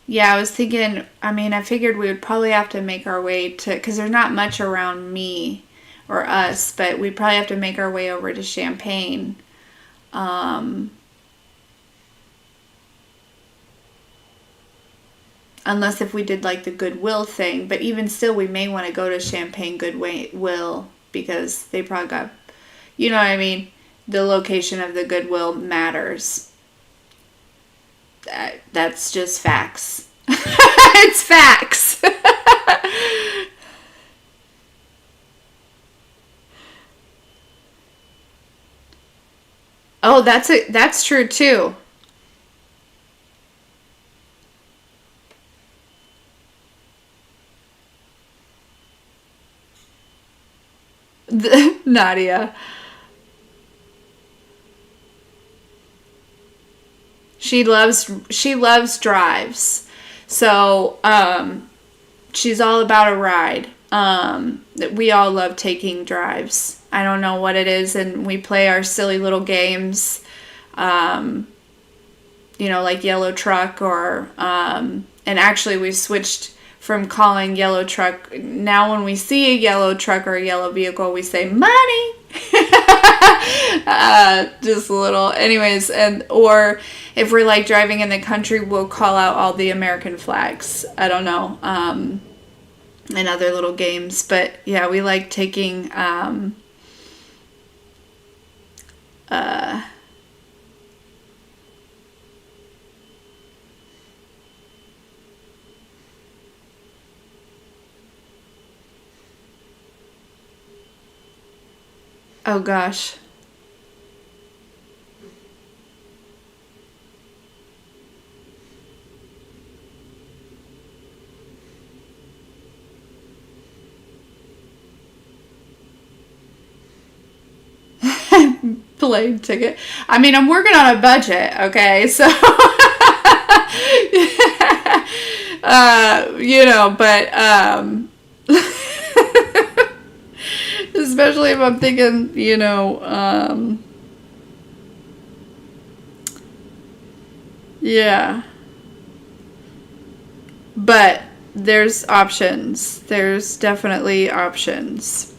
Yeah, I was thinking, I figured we would probably have to make our way to, because there's not much around me or us, but we'd probably have to make our way over to Champaign. Unless if we did like the Goodwill thing, but even still, we may want to go to Champaign Goodwill, because they probably got, you know what I mean? The location of the Goodwill matters. That's just facts. It's facts. Oh, that's true too. Nadia. She loves drives. So, she's all about a ride. We all love taking drives. I don't know what it is, and we play our silly little games, um, like Yellow Truck, or, and actually we switched from calling Yellow Truck. Now when we see a yellow truck or a yellow vehicle, we say money. Just a little, anyways, or if we're like driving in the country, we'll call out all the American flags. I don't know, and other little games, but yeah, we like taking, uh, oh gosh. Plane ticket. I'm working on a budget, okay? So, You know, but especially if I'm thinking, you know, yeah. But there's options. There's definitely options.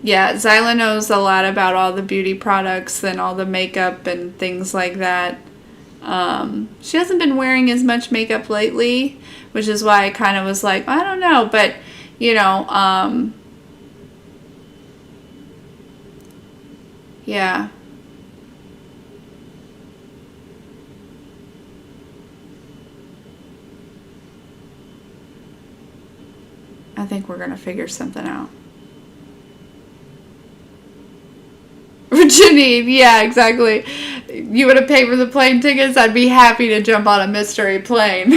Yeah, Zyla knows a lot about all the beauty products and all the makeup and things like that. She hasn't been wearing as much makeup lately, which is why I kind of was like, I don't know, but you know, yeah. I think we're gonna figure something out. Janine, yeah, exactly. You would have paid for the plane tickets? I'd be happy to jump on a mystery plane.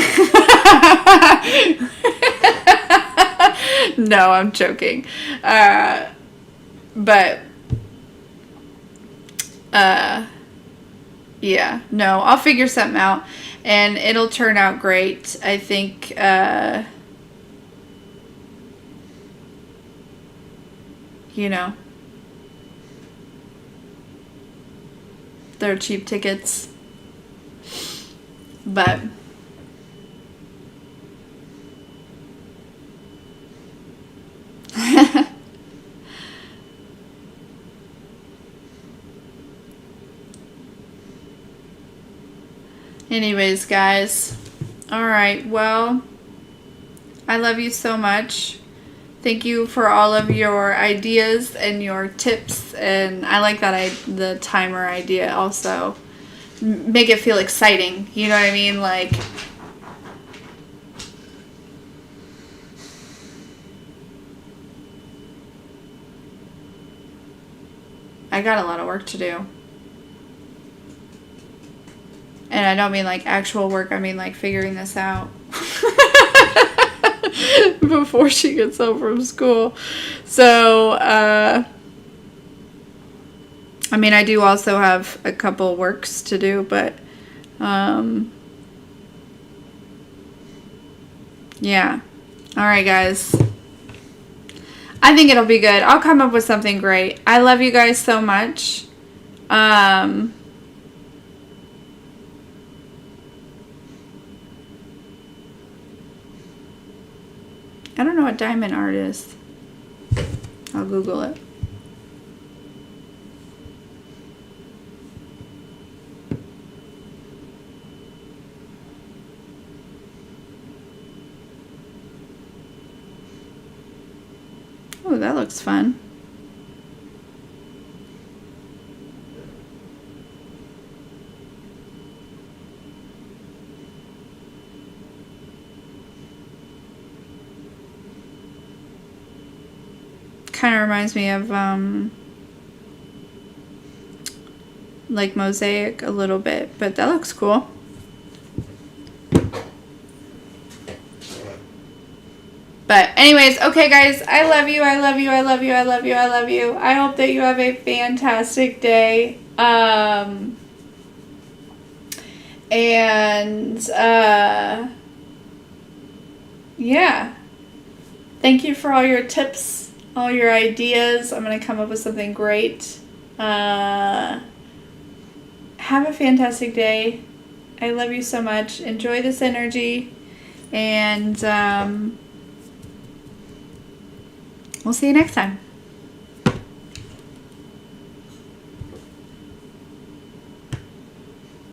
No, I'm joking. But, yeah, no, I'll figure something out and it'll turn out great. I think, you know, they're cheap tickets. But anyways, guys. All right. Well, I love you so much. Thank you for all of your ideas and your tips, and I like that the timer idea also. Make it feel exciting, you know what I mean? Like, I got a lot of work to do. And I don't mean like actual work, I mean like figuring this out. Before she gets home from school. So, I mean, I do also have a couple works to do, but, yeah. All right, guys. I think it'll be good. I'll come up with something great. I love you guys so much. I don't know what diamond art is. I'll Google it. Oh, that looks fun. Kind of reminds me of like mosaic a little bit, but that looks cool. But anyways, okay guys, I love you, I love you, I love you, I love you, I love you. I hope that you have a fantastic day. Yeah. Thank you for all your tips, all your ideas. I'm going to come up with something great. Have a fantastic day. I love you so much. Enjoy this energy. And we'll see you next time.